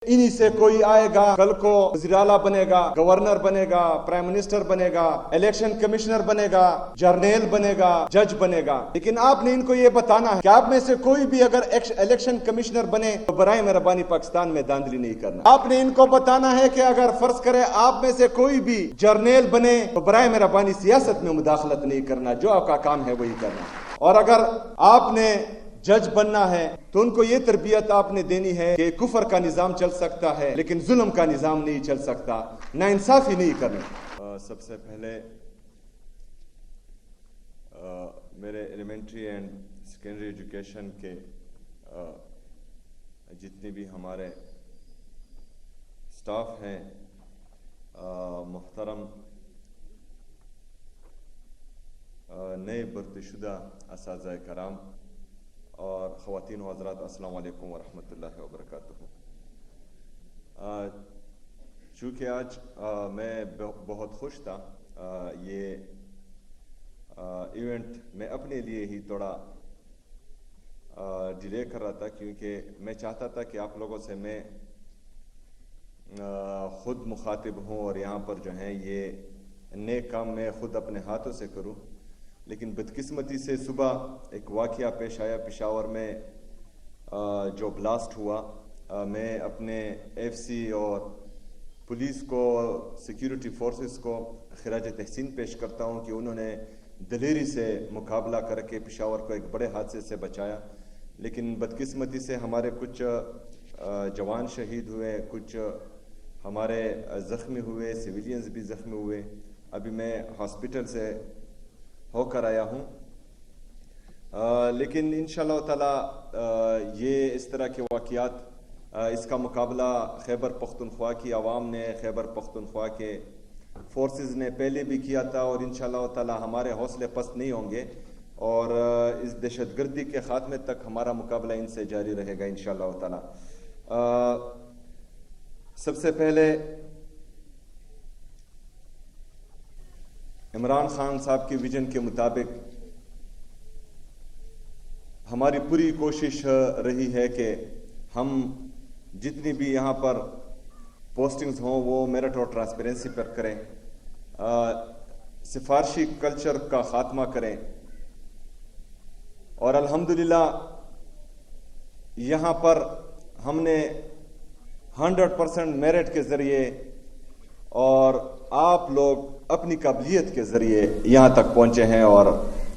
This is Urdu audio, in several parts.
انہی سے کوئی آئے گا، کل کو وزیر اعلیٰ بنے گا، گورنر بنے گا، پرائم منسٹر بنے گا، الیکشن کمشنر بنے گا، جرنیل بنے گا، جج بنے گا۔ لیکن آپ نے ان کو یہ بتانا ہے کہ آپ میں سے کوئی بھی اگر الیکشن کمشنر بنے تو برائے مہربانی پاکستان میں دھاندلی نہیں کرنا۔ آپ نے ان کو بتانا ہے کہ اگر فرض کرے آپ میں سے کوئی بھی جرنیل بنے تو برائے مہربانی سیاست میں مداخلت نہیں کرنا، جو آپ کا کام ہے وہی کرنا۔ اور اگر آپ نے جج بننا ہے تو ان کو یہ تربیت آپ نے دینی ہے کہ کفر کا نظام چل سکتا ہے لیکن ظلم کا نظام نہیں چل سکتا، ناانصافی نہیں کرنا۔ سب سے پہلے میرے ایلیمنٹری اینڈ سیکنڈری ایجوکیشن کے جتنے بھی ہمارے سٹاف ہیں، محترم نئے بھرتی شدہ اساتذہ کرام اور خواتین و حضرات، السلام علیکم ورحمۃ اللہ وبرکاتہ۔ چونکہ آج میں بہت خوش تھا، یہ ایونٹ میں اپنے لیے ہی تھوڑا ڈیلے کر رہا تھا، کیونکہ میں چاہتا تھا کہ آپ لوگوں سے میں خود مخاطب ہوں اور یہاں پر جو ہیں یہ نیک کام میں خود اپنے ہاتھوں سے کروں۔ لیکن بدقسمتی سے صبح ایک واقعہ پیش آیا پشاور میں، جو بلاسٹ ہوا۔ میں اپنے ایف سی اور پولیس کو، سیکیورٹی فورسز کو خراج تحسین پیش کرتا ہوں کہ انہوں نے دلیری سے مقابلہ کر کے پشاور کو ایک بڑے حادثے سے بچایا۔ لیکن بدقسمتی سے ہمارے کچھ جوان شہید ہوئے، کچھ ہمارے زخمی ہوئے، سویلینز بھی زخمی ہوئے۔ ابھی میں ہاسپٹل سے ہو کر آیا ہوں، لیکن انشاءاللہ تعالی یہ اس طرح کے واقعات، اس کا مقابلہ خیبر پختونخوا کی عوام نے، خیبر پختونخوا کے فورسز نے پہلے بھی کیا تھا، اور انشاءاللہ تعالی ہمارے حوصلے پست نہیں ہوں گے، اور اس دہشت گردی کے خاتمے تک ہمارا مقابلہ ان سے جاری رہے گا انشاءاللہ تعالی۔ سب سے پہلے عمران خان صاحب کے ویژن کے مطابق ہماری پوری کوشش رہی ہے کہ ہم جتنی بھی یہاں پر پوسٹنگز ہوں وہ میرٹ اور ٹرانسپیرنسی پر کریں، سفارشی کلچر کا خاتمہ کریں، اور الحمدللہ یہاں پر ہم نے 100% میرٹ کے ذریعے اور آپ لوگ اپنی قابلیت کے ذریعے یہاں تک پہنچے ہیں، اور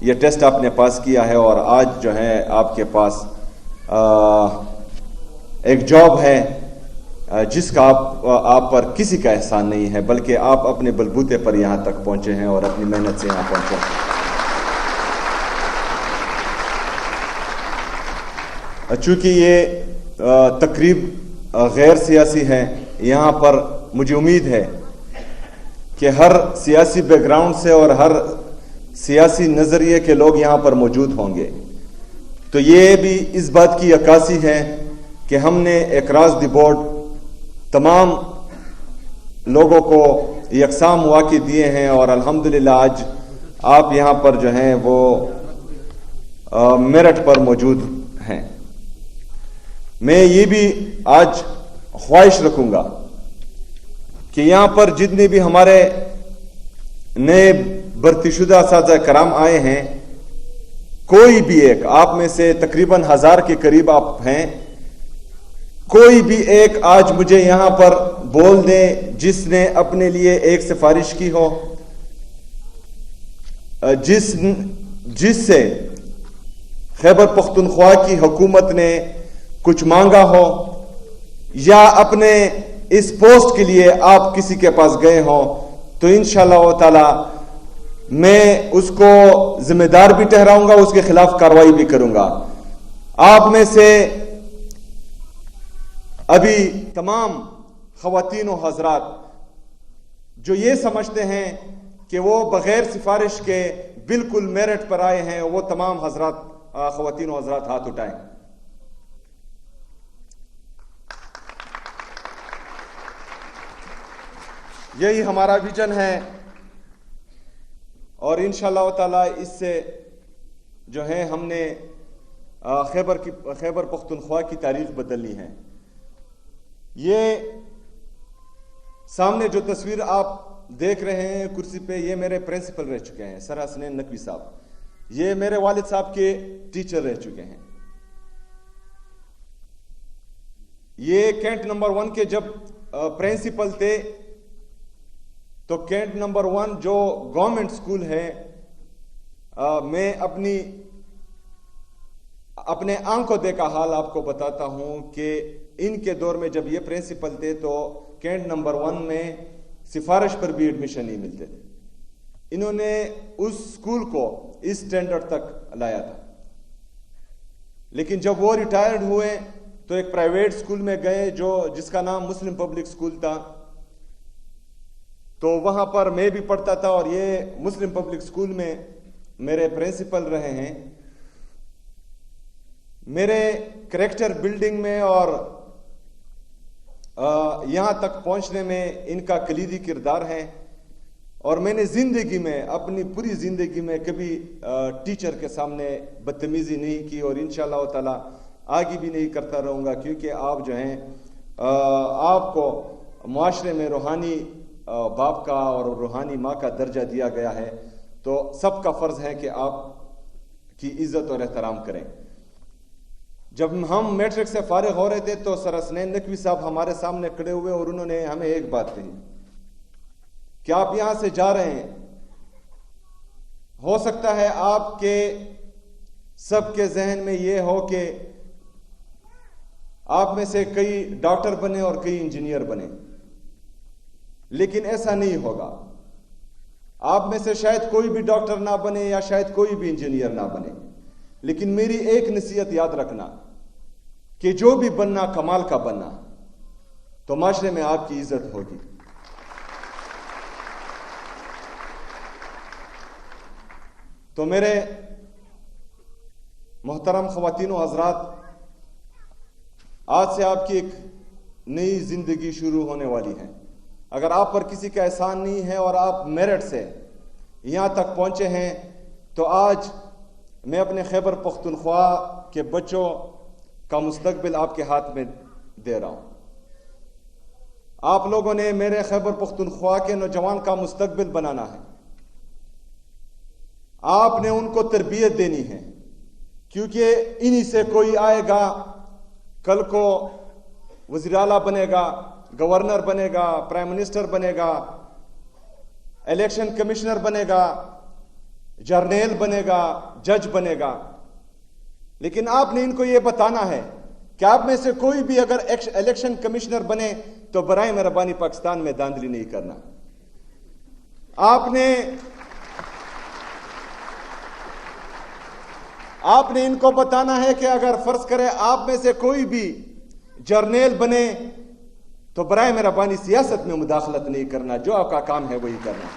یہ ٹیسٹ آپ نے پاس کیا ہے، اور آج جو ہے آپ کے پاس ایک جاب ہے جس کا آپ پر کسی کا احسان نہیں ہے، بلکہ آپ اپنے بلبوتے پر یہاں تک پہنچے ہیں اور اپنی محنت سے یہاں پہنچے ہیں۔ چونکہ یہ تقریب غیر سیاسی ہے، یہاں پر مجھے امید ہے کہ ہر سیاسی بیک گراؤنڈ سے اور ہر سیاسی نظریے کے لوگ یہاں پر موجود ہوں گے، تو یہ بھی اس بات کی عکاسی ہے کہ ہم نے اکراس دی بورڈ تمام لوگوں کو یکساں مواقع دیے ہیں، اور الحمدللہ آج آپ یہاں پر جو ہیں وہ میرٹ پر موجود ہیں۔ میں یہ بھی آج خواہش رکھوں گا کہ یہاں پر جتنے بھی ہمارے نئے بھرتی شدہ اساتذہ کرام آئے ہیں، کوئی بھی ایک، آپ میں سے تقریباً 1000 کے قریب آپ ہیں، کوئی بھی ایک آج مجھے یہاں پر بول دیں جس نے اپنے لیے ایک سفارش کی ہو، جس سے خیبر پختونخوا کی حکومت نے کچھ مانگا ہو، یا اپنے اس پوسٹ کے لیے آپ کسی کے پاس گئے ہوں، تو انشاءاللہ تعالی میں اس کو ذمہ دار بھی ٹھہراؤں گا، اس کے خلاف کارروائی بھی کروں گا۔ آپ میں سے ابھی تمام خواتین و حضرات جو یہ سمجھتے ہیں کہ وہ بغیر سفارش کے بالکل میرٹ پر آئے ہیں، وہ تمام حضرات، خواتین و حضرات ہاتھ اٹھائیں۔ یہی ہمارا ویژن ہے، اور انشاءاللہ تعالی اس سے جو ہے ہم نے خیبر پختونخوا کی تاریخ بدلنی ہے۔ یہ سامنے جو تصویر آپ دیکھ رہے ہیں کرسی پہ، یہ میرے پرنسپل رہ چکے ہیں، سر حسنین نقوی صاحب۔ یہ میرے والد صاحب کے ٹیچر رہ چکے ہیں۔ یہ کینٹ نمبر 1 کے جب پرنسپل تھے تو کینٹ نمبر 1 جو گورنمنٹ سکول ہے، میں اپنے آنکھوں دیکھا حال آپ کو بتاتا ہوں کہ ان کے دور میں جب یہ پرنسپل تھے تو کینٹ نمبر 1 میں سفارش پر بھی ایڈمیشن نہیں ملتے تھے۔ انہوں نے اس سکول کو اس سٹینڈرڈ تک لایا تھا، لیکن جب وہ ریٹائرڈ ہوئے تو ایک پرائیویٹ سکول میں گئے جس کا نام مسلم پبلک سکول تھا، تو وہاں پر میں بھی پڑھتا تھا اور یہ مسلم پبلک سکول میں میرے پرنسپل رہے ہیں۔ میرے کریکٹر بلڈنگ میں اور یہاں تک پہنچنے میں ان کا کلیدی کردار ہے، اور میں نے زندگی میں، اپنی پوری زندگی میں کبھی ٹیچر کے سامنے بدتمیزی نہیں کی، اور انشاءاللہ تعالی آگے بھی نہیں کرتا رہوں گا، کیونکہ آپ جو ہیں آپ کو معاشرے میں روحانی باپ کا اور روحانی ماں کا درجہ دیا گیا ہے، تو سب کا فرض ہے کہ آپ کی عزت اور احترام کریں۔ جب ہم میٹرک سے فارغ ہو رہے تھے تو سر حسنین نقوی صاحب ہمارے سامنے کھڑے ہوئے اور انہوں نے ہمیں ایک بات کہی کہ آپ یہاں سے جا رہے ہیں، ہو سکتا ہے آپ کے سب کے ذہن میں یہ ہو کہ آپ میں سے کئی ڈاکٹر بنے اور کئی انجینئر بنے، لیکن ایسا نہیں ہوگا۔ آپ میں سے شاید کوئی بھی ڈاکٹر نہ بنے یا شاید کوئی بھی انجینئر نہ بنے، لیکن میری ایک نصیحت یاد رکھنا کہ جو بھی بننا کمال کا بننا، تو معاشرے میں آپ کی عزت ہوگی۔ تو میرے محترم خواتین و حضرات، آج سے آپ کی ایک نئی زندگی شروع ہونے والی ہے۔ اگر آپ پر کسی کا احسان نہیں ہے اور آپ میرٹ سے یہاں تک پہنچے ہیں، تو آج میں اپنے خیبر پختونخوا کے بچوں کا مستقبل آپ کے ہاتھ میں دے رہا ہوں۔ آپ لوگوں نے میرے خیبر پختونخوا کے نوجوان کا مستقبل بنانا ہے، آپ نے ان کو تربیت دینی ہے، کیونکہ انہی سے کوئی آئے گا، کل کو وزیر اعلیٰ بنے گا، گورنر بنے گا، پرائم منسٹر بنے گا، الیکشن کمشنر بنے گا، جرنیل بنے گا، جج بنے گا۔ لیکن آپ نے ان کو یہ بتانا ہے کہ آپ میں سے کوئی بھی اگر الیکشن کمشنر بنے تو برائے مہربانی پاکستان میں داندلی نہیں کرنا۔ آپ نے ان کو بتانا ہے کہ اگر فرض کرے آپ میں سے کوئی بھی جرنیل بنے تو برائے مہربانی سیاست میں مداخلت نہیں کرنا، جو آپ کا کام ہے وہی کرنا۔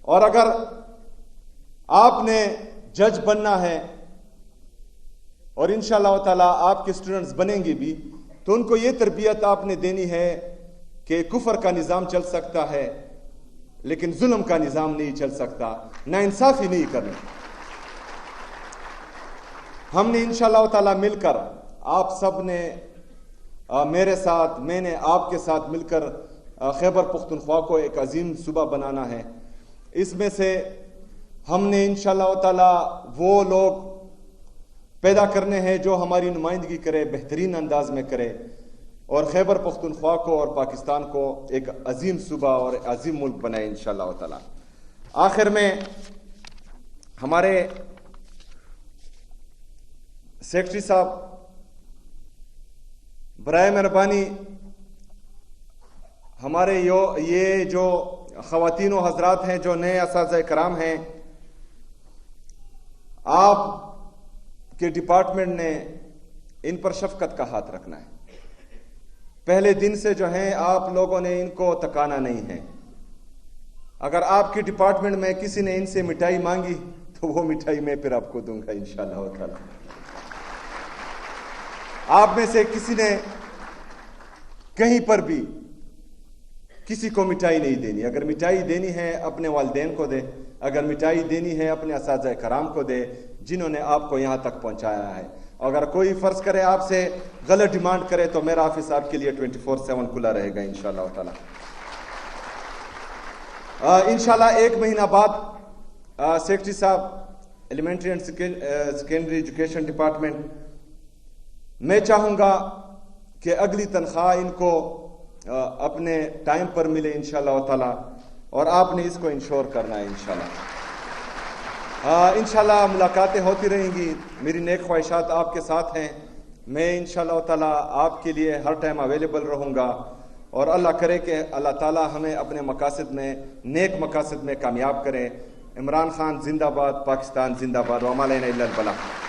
اور اگر آپ نے جج بننا ہے اور انشاءاللہ تعالی آپ کے سٹوڈنٹس بنیں گے بھی، تو ان کو یہ تربیت آپ نے دینی ہے کہ کفر کا نظام چل سکتا ہے لیکن ظلم کا نظام نہیں چل سکتا، ناانصافی نہیں کرنی۔ ہم نے انشاءاللہ تعالی مل کر، آپ سب نے میرے ساتھ، میں نے آپ کے ساتھ مل کر خیبر پختونخوا کو ایک عظیم صوبہ بنانا ہے۔ اس میں سے ہم نے انشاءاللہ تعالی وہ لوگ پیدا کرنے ہیں جو ہماری نمائندگی کرے، بہترین انداز میں کرے، اور خیبر پختونخوا کو اور پاکستان کو ایک عظیم صوبہ اور عظیم ملک بنائے انشاءاللہ تعالی۔ آخر میں ہمارے سیکرٹری صاحب برائے مہربانی ہمارے یہ جو خواتین و حضرات ہیں جو نئے اساتذہ کرام ہیں، آپ کے ڈپارٹمنٹ نے ان پر شفقت کا ہاتھ رکھنا ہے۔ پہلے دن سے جو ہیں آپ لوگوں نے ان کو تکانا نہیں ہے۔ اگر آپ کے ڈپارٹمنٹ میں کسی نے ان سے مٹھائی مانگی تو وہ مٹھائی میں پھر آپ کو دوں گا انشاءاللہ تعالی۔ آپ میں سے کسی نے کہیں پر بھی کسی کو مٹھائی نہیں دینی۔ اگر مٹھائی دینی ہے اپنے والدین کو دے، اگر مٹھائی دینی ہے اپنے اساتذہ کرام کو دے، جنہوں نے آپ کو یہاں تک پہنچایا ہے. اگر کوئی فرض کرے آپ سے غلط ڈیمانڈ کرے تو میرا آفس آپ کے لیے 24/7 کھلا رہے گا انشاءاللہ تعالی. انشاءاللہ 1 مہینہ بعد سیکرٹری صاحب elementary and secondary education department, میں چاہوں گا کہ اگلی تنخواہ ان کو اپنے ٹائم پر ملے انشاءاللہ تعالی، اور آپ نے اس کو انشور کرنا ہے انشاءاللہ. انشاءاللہ ملاقاتیں ہوتی رہیں گی. میری نیک خواہشات آپ کے ساتھ ہیں. میں انشاءاللہ تعالی آپ کے لیے ہر ٹائم اویلیبل رہوں گا، اور اللہ کرے کہ اللہ تعالی ہمیں اپنے مقاصد میں، نیک مقاصد میں کامیاب کرے. عمران خان زندہ باد، پاکستان زندہ باد، وما علینا الا البلاغ.